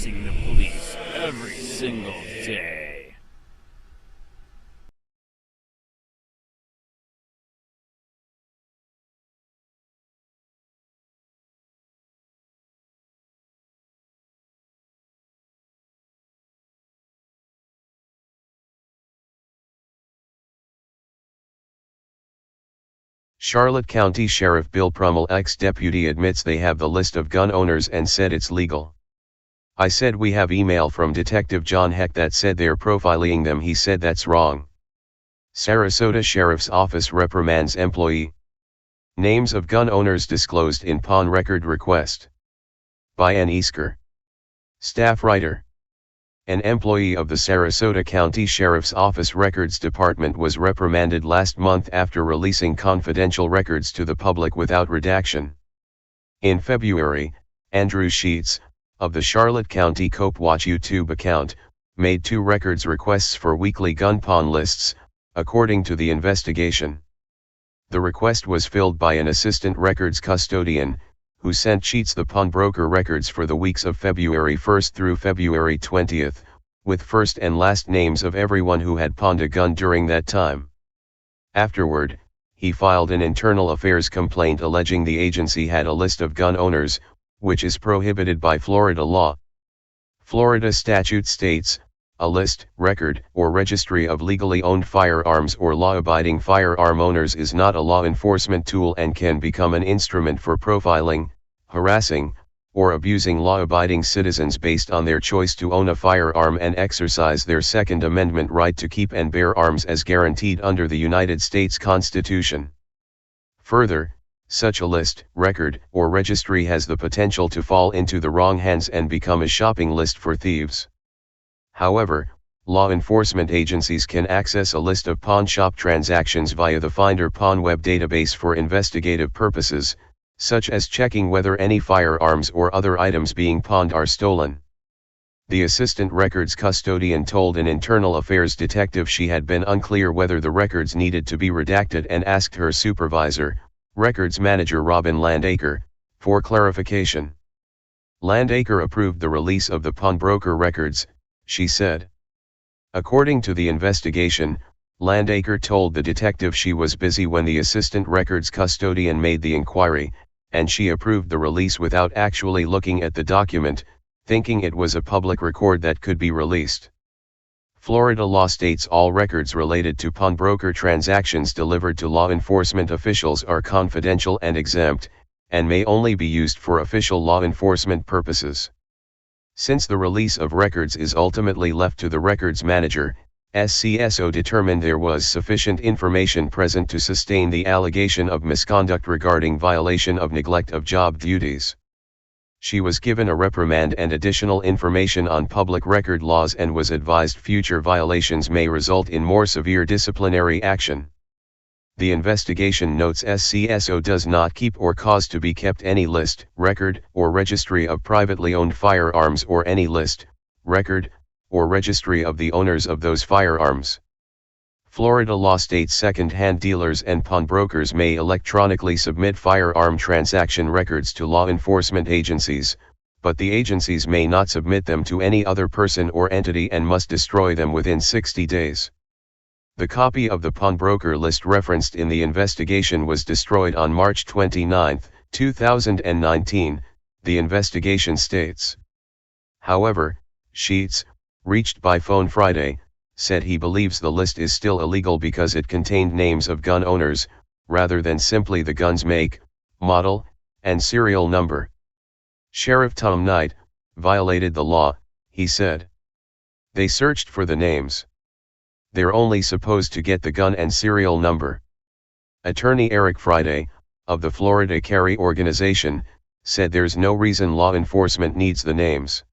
facing the police every single day. Charlotte County Sheriff Bill Prummel, ex-deputy, admits they have the list of gun owners and said it's legal. "I said we have email from Detective John Heck that said they're profiling them." He said that's wrong. Sarasota Sheriff's Office reprimands employee. Names of gun owners disclosed in pawn record request. By Ann Easker. Staff writer. An employee of the Sarasota County Sheriff's Office Records Department was reprimanded last month after releasing confidential records to the public without redaction. In February, Andrew Sheets, of the Charlotte County Copwatch YouTube account, made 2 records requests for weekly gun pawn lists, according to the investigation. The request was filled by an assistant records custodian, who sent Sheets the pawnbroker records for the weeks of February 1 through February 20, with first and last names of everyone who had pawned a gun during that time. Afterward, he filed an internal affairs complaint alleging the agency had a list of gun owners, which is prohibited by Florida law. Florida statute states, a list, record, or registry of legally owned firearms or law-abiding firearm owners is not a law enforcement tool and can become an instrument for profiling, harassing, or abusing law-abiding citizens based on their choice to own a firearm and exercise their Second Amendment right to keep and bear arms as guaranteed under the United States Constitution. Further, such a list, record, or registry has the potential to fall into the wrong hands and become a shopping list for thieves. However, law enforcement agencies can access a list of pawn shop transactions via the Finder Pawn web database for investigative purposes, such as checking whether any firearms or other items being pawned are stolen. The assistant records custodian told an internal affairs detective she had been unclear whether the records needed to be redacted and asked her supervisor, records manager Robin Landacre, for clarification. Landacre approved the release of the pawnbroker records, she said. According to the investigation, Landacre told the detective she was busy when the assistant records custodian made the inquiry, and she approved the release without actually looking at the document, thinking it was a public record that could be released. Florida law states all records related to pawnbroker transactions delivered to law enforcement officials are confidential and exempt, and may only be used for official law enforcement purposes. Since the release of records is ultimately left to the records manager, SCSO determined there was sufficient information present to sustain the allegation of misconduct regarding violation of neglect of job duties. She was given a reprimand and additional information on public record laws and was advised future violations may result in more severe disciplinary action. The investigation notes SCSO does not keep or cause to be kept any list, record, or registry of privately owned firearms or any list, record, or registry of the owners of those firearms. Florida law states second-hand dealers and pawnbrokers may electronically submit firearm transaction records to law enforcement agencies, but the agencies may not submit them to any other person or entity and must destroy them within 60 days. The copy of the pawnbroker list referenced in the investigation was destroyed on March 29, 2019, the investigation states. However, Sheets, reached by phone Friday, said he believes the list is still illegal because it contained names of gun owners, rather than simply the gun's make, model, and serial number. Sheriff Tom Knight violated the law, he said. They searched for the names. They're only supposed to get the gun and serial number. Attorney Eric Friday, of the Florida Carry Organization, said there's no reason law enforcement needs the names.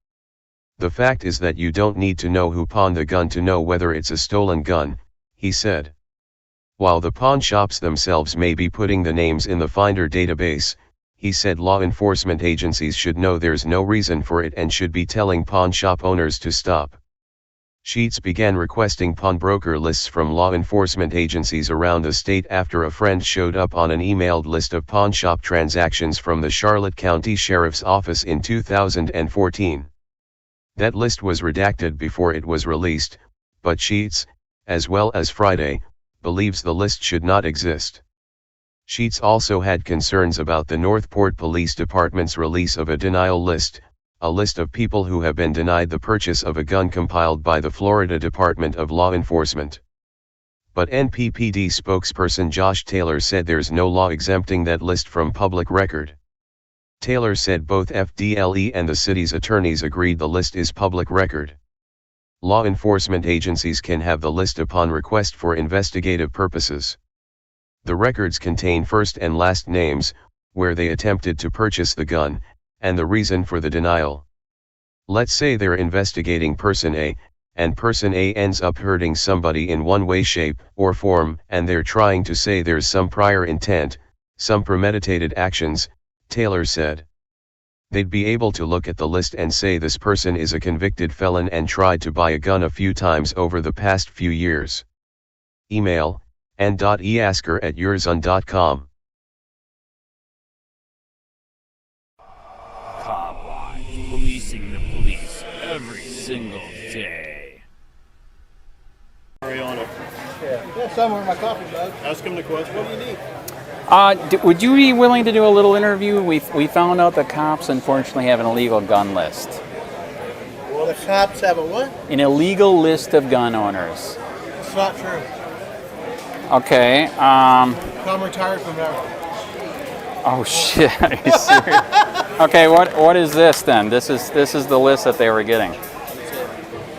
The fact is that you don't need to know who pawned the gun to know whether it's a stolen gun, he said. While the pawn shops themselves may be putting the names in the Finder database, he said law enforcement agencies should know there's no reason for it and should be telling pawn shop owners to stop. Sheets began requesting pawnbroker lists from law enforcement agencies around the state after a friend showed up on an emailed list of pawn shop transactions from the Charlotte County Sheriff's Office in 2014. That list was redacted before it was released, but Sheets, as well as Friday, believes the list should not exist. Sheets also had concerns about the Northport Police Department's release of a denial list, a list of people who have been denied the purchase of a gun compiled by the Florida Department of Law Enforcement. But NPPD spokesperson Josh Taylor said there's no law exempting that list from public record. Taylor said both FDLE and the city's attorneys agreed the list is public record. Law enforcement agencies can have the list upon request for investigative purposes. The records contain first and last names, where they attempted to purchase the gun, and the reason for the denial. Let's say they're investigating person A, and person A ends up hurting somebody in one way, shape, or form, and they're trying to say there's some prior intent, some premeditated actions, Taylor said. They'd be able to look at the list and say this person is a convicted felon and tried to buy a gun a few times over the past few years. Email, n.easker@yourzone.com. Copwatch, policing the police every single day. Carry on it. Yeah, somewhere in my coffee mug. Ask him the question. What do you need? Would you be willing to do a little interview? We found out the cops unfortunately have an illegal gun list. Well, the cops have a what? An illegal list of gun owners. It's not true. Okay. I'm retired from there. Oh shit! Are you serious? Okay. What is this then? This is the list that they were getting.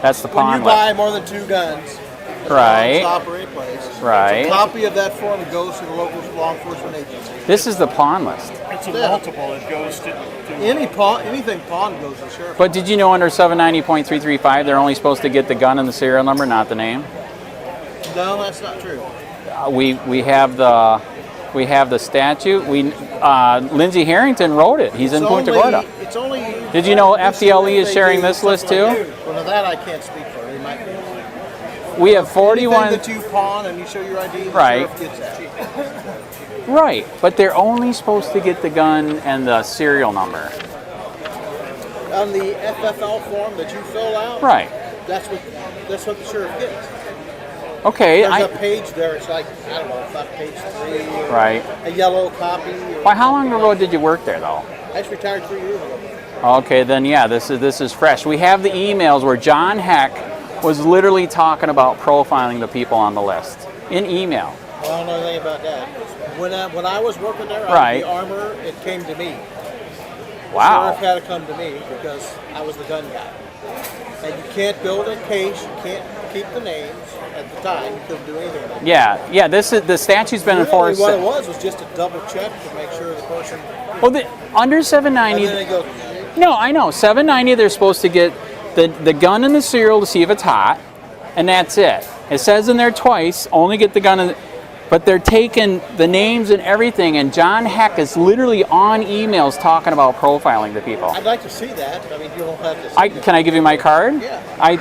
That's the When pawn you list. buy more than 2 guns, Right. stop or any place. Right. A copy of that form goes to the local law enforcement agency. This is the pawn list. It's a Yeah. multiple. It goes to Anything pawn goes to the sheriff. But did you know under 790.335 they're only supposed to get the gun and the serial number, not the name? No, that's not true. We have the statute. Lindsey Harrington wrote it. He's in Punta Gorda. It's only. Did you know FDLE is sharing this list too? Well, now that I can't speak for. They might be. We have 41. Anything that you pawn and you show your ID, the Right. sheriff gets that. Right, but they're only supposed to get the gun and the serial number. On the FFL form that you fill out, Right. that's what the sheriff gets. Okay. There's a page there. It's like, I don't know, it's about page 3. Or Right. A yellow copy. Or, Why? How long ago did you work there, though? I just retired 3 years ago. Okay, then yeah, this is fresh. We have the emails where John Heck was literally talking about profiling the people on the list in email. Well, I don't know anything about that. When I was working there, Right. the armor, it came to me. Wow. The sheriff had to come to me because I was the gun guy. And you can't build a case. You can't keep the names at the time. You couldn't do anything like that. Yeah. This is the statute's been Really, enforced. what it was just a double check to make sure the person. Well, under And 790. then it goes. No, I know. 790, they're supposed to get the gun and the serial to see if it's hot, and that's it. It says in there twice, only get the gun and. But they're taking the names and everything, and John Heck is literally on emails talking about profiling the people. I'd like to see that. I mean, you don't have to. See it. Can I give you my card? Yeah. I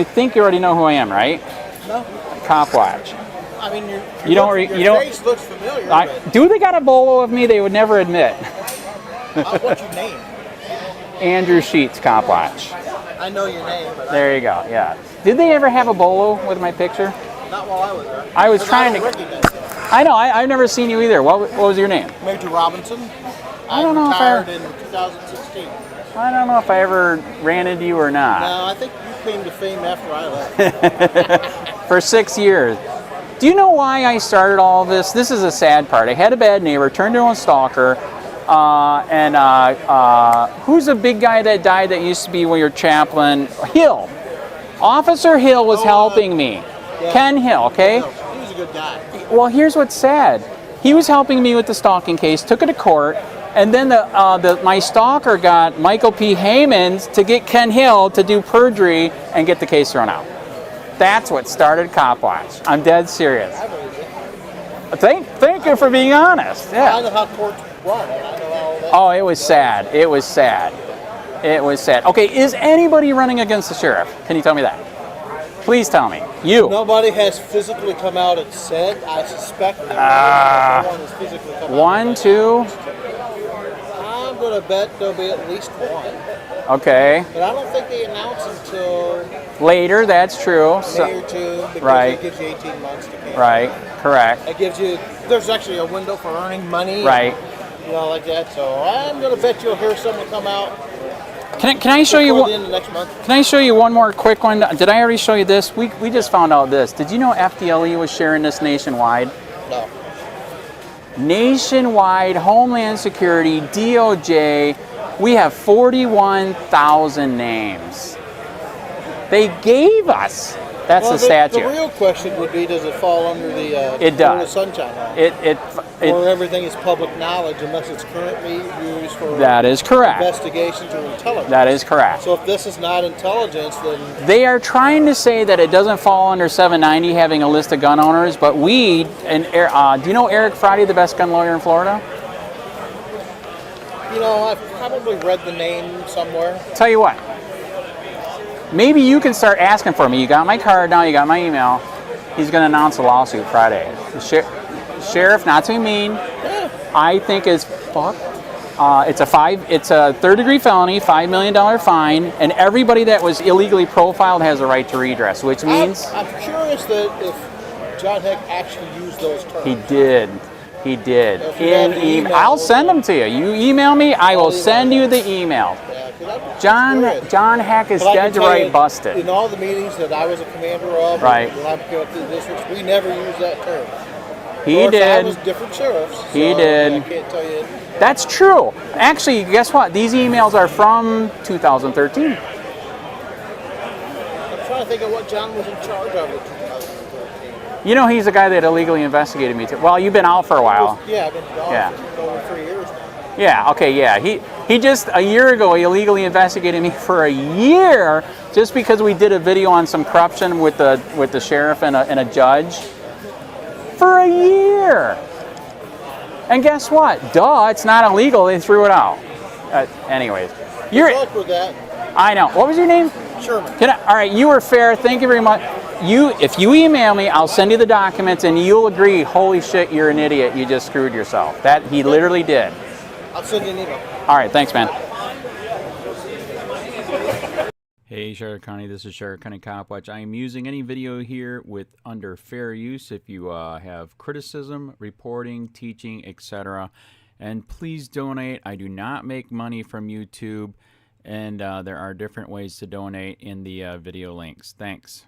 think you already know who I am, right? No. Copwatch. I mean, your face looks familiar. But Do they got a bolo of me? They would never admit. what's your name? Andrew Sheets, Copwatch. I know your name, but There you go. Yeah. Did they ever have a bolo with my picture? not while I was there. I was 'Cause trying I to- don't recognize you. I know. I've never seen you either. What was your name? Major Robinson. I don't know if retired in 2016. I don't know if I ever ran into you or not. No, I think you came to fame after I left. For 6 years. Do you know why I started all of this? This is a sad part. I had a bad neighbor, turned into a stalker, who's the big guy that died that used to be your chaplain? Hill. Officer Hill was helping me. Yeah. Ken Hill, okay? No, he was a good guy. Well, here's what's sad. He was helping me with the stalking case, took it to court, and then my stalker got Michael P. Haymans to get Ken Hill to do perjury and get the case thrown out. That's what started Copwatch. I'm dead serious. I believe it. Thank you for being honest. I Yeah. know how courts run. And I know all that. Oh, it was sad. It was sad. It was sad. Okay, is anybody running against the sheriff? Can you tell me that? Please tell me. You. Nobody has physically come out and said. I suspect that no one has physically come out. One, two. going to bet there'll be at least one. Okay. But I don't think they announce until Later, that's true. May or June because Right. it gives you 18 months to cancel. Right, correct. It gives you, there's actually a window for earning money. Right. You know, like that. So I'm going to bet you'll hear someone come out Can I show you before the one? end of next month. Can I show you one more quick one? Did I already show you this? We just found out this. Did you know FDLE was sharing this nationwide? No. Nationwide, Homeland Security, DOJ, we have 41,000 names. They gave us. That's Well, the statute. The real question would be, does it fall under the It Florida does. Sunshine Law? It Or everything is public knowledge unless it's currently used for that is correct. investigations or intelligence. That is correct. So if this is not intelligence, then They are trying to say that it doesn't fall under 790 having a list of gun owners, but do you know Eric Friday, the best gun lawyer in Florida? you know, I've probably read the name somewhere. Tell you what, maybe you can start asking for me. You got my card now, you got my email. He's going to announce a lawsuit Friday. The sheriff, not to be mean, I think is fucked. It's a third-degree felony, $5 million fine, and everybody that was illegally profiled has a right to redress, which means I'm curious that if John Heck actually used those terms. he did. He did. If you have the email, I'll send them to you. You email me, I will send you the email. Yeah, 'cause I'm just John curious. Heck is But I can dead to tell right you, busted. In all the meetings that I was a commander of, Right. when I'm going through the districts, we never used that term. He Of course, I did. was different sheriffs. He so did. I can't tell you. That's true. Actually, guess what? These emails are from 2013. I'm trying to think of what John was in charge of in 2013. You know, he's the guy that illegally investigated me too. Well, you've been out for a while. Yeah, I've been gone Yeah. for over 3 years now. Yeah, okay, yeah. He just a year ago illegally investigated me for a year just because we did a video on some corruption with the sheriff and a judge. For a year. And guess what? Duh, it's not illegal. They threw it out. Anyways, Good luck with that. I know. What was your name? Sherman. All right, you were fair. Thank you very much. If you email me, I'll send you the documents, and you'll agree. Holy shit, you're an idiot. You just screwed yourself. That he literally did. I'll send you an email. All right, thanks, man. Hey, Sheriff County. This is Sheriff County Copwatch. I am using any video here under fair use. If you have criticism, reporting, teaching, etc., and please donate. I do not make money from YouTube, and there are different ways to donate in the video links. Thanks.